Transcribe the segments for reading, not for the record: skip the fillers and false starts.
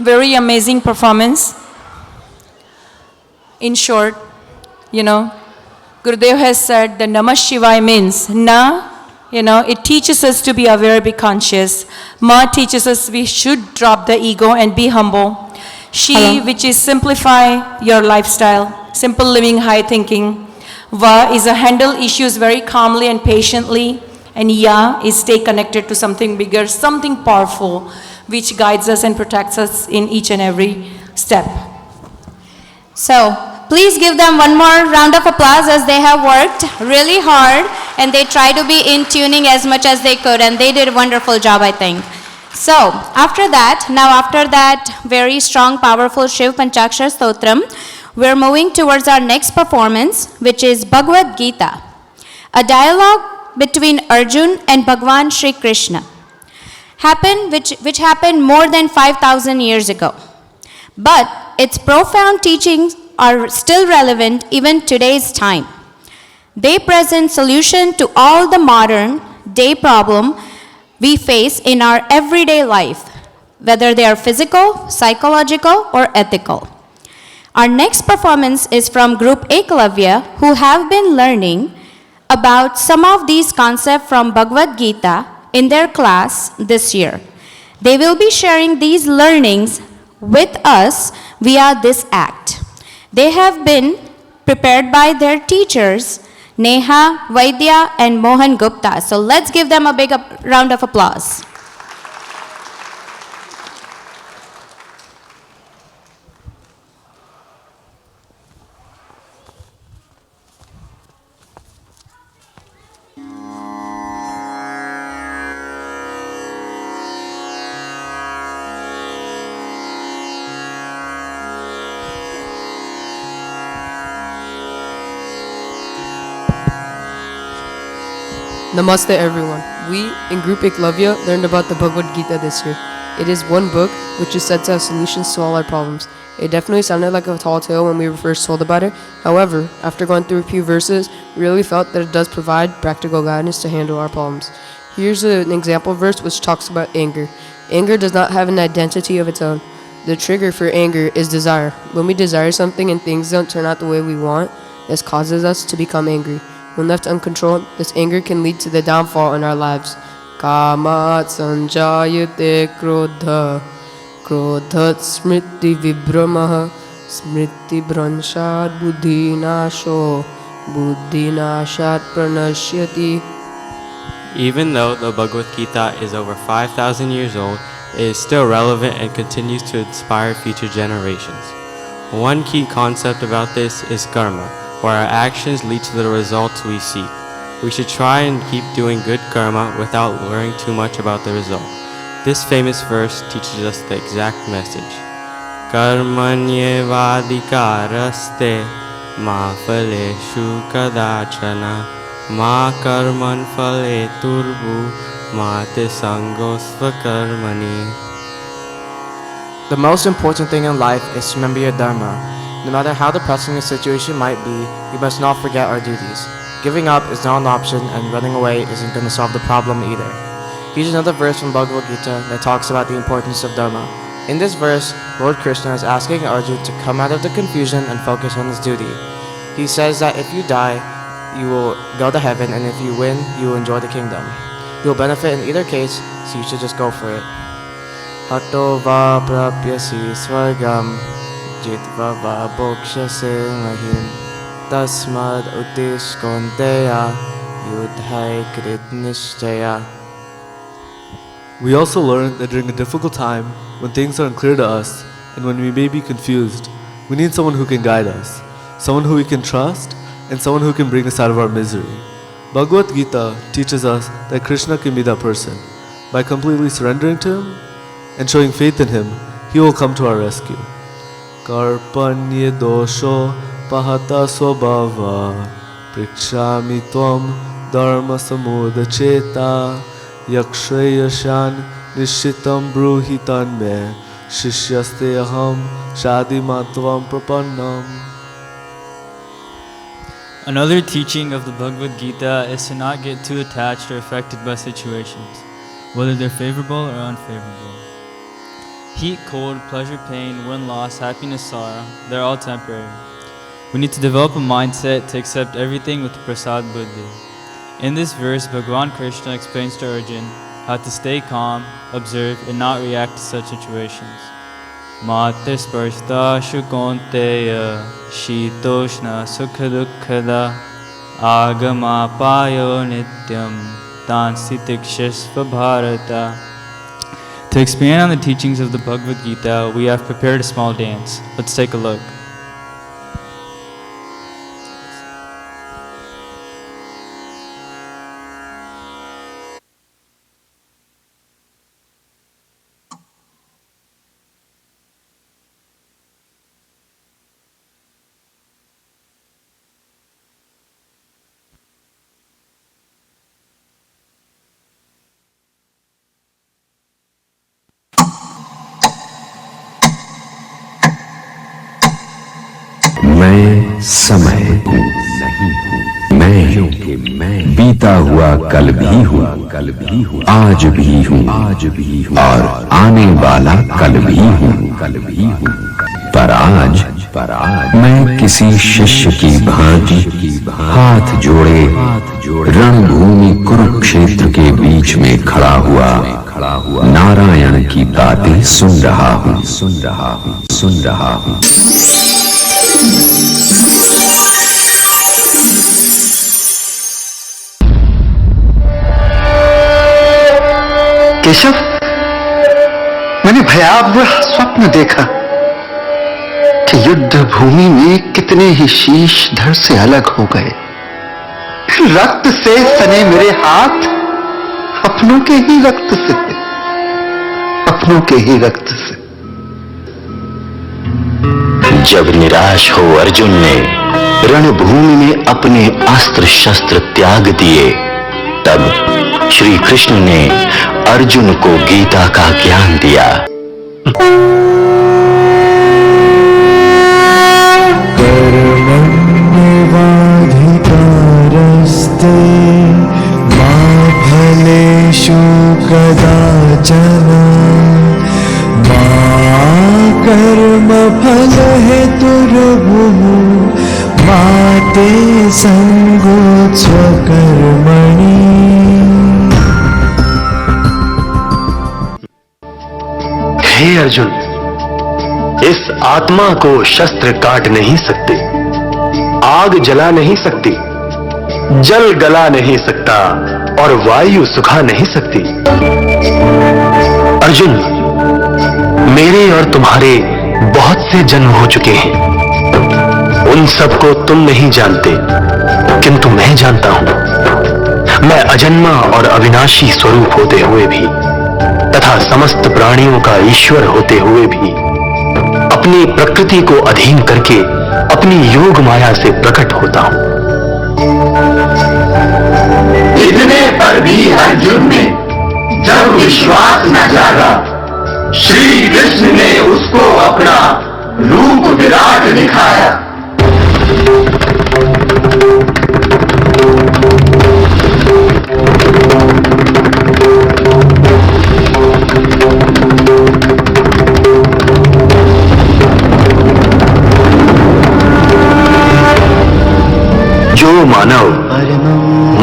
very amazing performance. In short, Gurudev has said that Namah Shivaya means Na, it teaches us to be aware, be conscious. Ma teaches us we should drop the ego and be humble. Shi, which is simplify your lifestyle, simple living, high thinking. Va is a handle issues very calmly and patiently. And Ya is stay connected to something bigger, something powerful, which guides us and protects us in each and every step. So, please give them one more round of applause as they have worked really hard and they try to be in tuning as much as they could, and they did a wonderful job, I think. So, after that very strong, powerful Shiv Panchakshar Stotram, we're moving towards our next performance, which is Bhagavad Gita, a dialogue between Arjun and Bhagwan Shri Krishna, which happened more than 5,000 years ago. But its profound teachings are still relevant even today's time. They present solution to all the modern day problem we face in our everyday life, whether they are physical, psychological, or ethical. Our next performance is from Group Eklavya, who have been learning about some of these concepts from Bhagavad Gita in their class this year. They will be sharing these learnings with us via this act. They have been prepared by their teachers, Neha, Vaidya, and Mohan Gupta. So let's give them a big round of applause. Namaste everyone. We, in Group Eklavya, learned about the Bhagavad Gita this year. It is one book which is said to have solutions to all our problems. It definitely sounded like a tall tale when we were first told about it. However, after going through a few verses, we really felt that it does provide practical guidance to handle our problems. Here's an example verse which talks about anger. Anger does not have an identity of its own. The trigger for anger is desire. When we desire something and things don't turn out the way we want, this causes us to become angry. When left uncontrolled, this anger can lead to the downfall in our lives. Kamat sanjayate krodha, krodhat smriti vibhramaha, smriti bhranshad buddhi nasho, buddhi nashat pranashyati. Even though the Bhagavad Gita is over 5,000 years old, it is still relevant and continues to inspire future generations. One key concept about this is karma, where our actions lead to the results we seek. We should try and keep doing good karma without worrying too much about the result. This famous verse teaches us the exact message. Karmanyevadikaraste ma phaleshu kadachana ma karman phale turbu ma te sangosva karmani. The most important thing in life is to remember your dharma. No matter how depressing the situation might be, we must not forget our duties. Giving up is not an option, and running away isn't going to solve the problem either. Here's another verse from Bhagavad Gita that talks about the importance of dharma. In this verse, Lord Krishna is asking Arjuna to come out of the confusion and focus on his duty. He says that if you die, you will go to heaven, and if you win, you will enjoy the kingdom. You will benefit in either case, so you should just go for it. Hato va prapyasi svargam jitva va bhokshase mahim tasmad utish konteya yudhai krit nishchaya. We also learned that during a difficult time, when things are unclear to us, and when we may be confused, we need someone who can guide us, someone who we can trust, and someone who can bring us out of our misery. Bhagavad Gita teaches us that Krishna can be that person. By completely surrendering to Him and showing faith in Him, He will come to our rescue. Karpanye dosho pahata swabhava prikshami tvam dharma samudacheta yakshayashan nishitam bruhitan me shishyaste aham shadi matvam prapannam. Another teaching of the Bhagavad Gita is to not get too attached or affected by situations, whether they're favorable or unfavorable. Heat, cold, pleasure, pain, win, loss, happiness, sorrow, they're all temporary. We need to develop a mindset to accept everything with prasad buddhi. In this verse, Bhagavan Krishna explains to Arjun how to stay calm, observe, and not react to such situations. Mate sparshta shukonteya shitoshna sukha dukkhada agama payo nityam tansi tikshasva bharata. To expand on the teachings of the Bhagavad Gita, we have prepared a small dance. Let's take a look. मैं समय हूँ नहीं हूँ मैं क्योंकि मैं बीता हुआ कल भी हूँ आज भी हूँ और आने वाला कल भी हूँ पर आज मैं किसी शिष्य की भांति हाथ जोड़े रणभूमि कुरुक्षेत्र के बीच में खड़ा हुआ नारायण की बातें सुन रहा हूँ केशव, मैंने भयावह स्वप्न देखा कि युद्ध भूमि में कितने ही शीश धड़ से अलग हो गए। रक्त से सने मेरे हाथ अपनों के ही रक्त से। जब निराश हो अर्जुन ने रणभूमि में अपने अस्त्र शस्त्र त्याग दिए, तब श्री कृष्ण ने अर्जुन को गीता का ज्ञान दिया। कर्मण्यवाधिकारस्ते मा फलेषु कदाचन मा कर्मफलहेतुर्भुः मा ते सङ्गोत्स्व कर्मणि। हे अर्जुन, इस आत्मा को शस्त्र काट नहीं सकते, आग जला नहीं सकती, जल गला नहीं सकता और वायु सुखा नहीं सकती। अर्जुन, मेरे और तुम्हारे बहुत से जन्म हो चुके हैं। उन सबको तुम नहीं जानते, किंतु मैं जानता हूं। मैं अजन्मा और अविनाशी स्वरूप होते हुए भी तथा समस्त प्राणियों का ईश्वर होते हुए भी अपनी प्रकृति को अधीन करके अपनी योग माया से प्रकट होता हूं। इतने पर भी अर्जुन में जब विश्वास न जागा, श्री कृष्ण ने उसको अपना रूप विराट दिखाया। जो मानव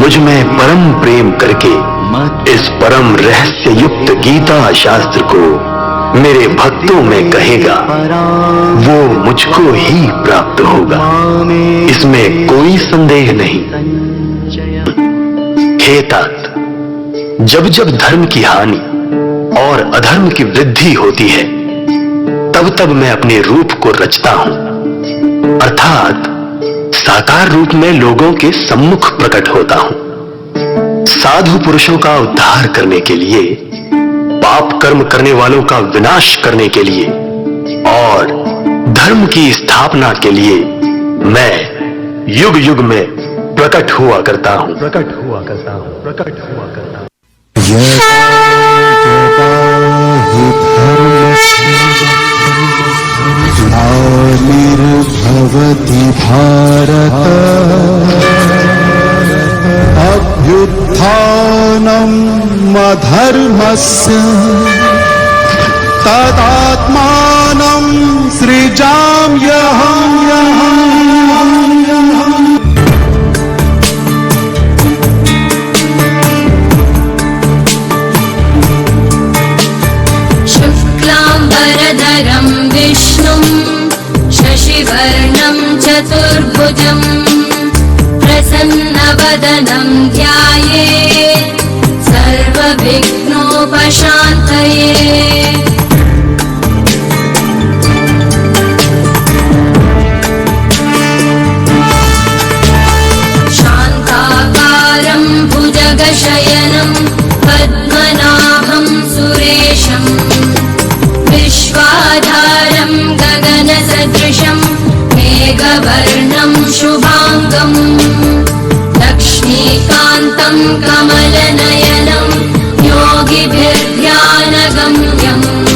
मुझ में परम प्रेम करके इस परम रहस्य युक्त गीता शास्त्र को मेरे भक्तों में कहेगा, वो मुझको ही प्राप्त होगा, इसमें कोई संदेह नहीं। हे तात, जब जब धर्म की हानि और अधर्म की वृद्धि होती है, तब तब मैं अपने रूप को रचता हूं, अर्थात साकार रूप में लोगों के सम्मुख प्रकट होता हूं। साधु पुरुषों का उद्धार करने के लिए, पाप कर्म करने वालों का विनाश करने के लिए और धर्म की स्थापना के लिए मैं युग युग में प्रकट हुआ करता हूं। निर्भवति भारत अभ्युत्थानम् अधर्मस्य तदा वर्तमानं सृजाम्यहम् शुक्लाम्बरधरं विष्णुं शशिवर्णं चतुर्भुजं प्रसन्नवदनं ध्यायेत् सर्वविघ्नोपशान्तये। शान्ताकारं भुजगशयनं पद्मनाभं सुरेशं विश्वाधारं गगनसदृशं मेघवर्णं शुभाङ्गं लक्ष्मीकान्तं कमलनयनं योगिभिर्ध्यानगम्यम्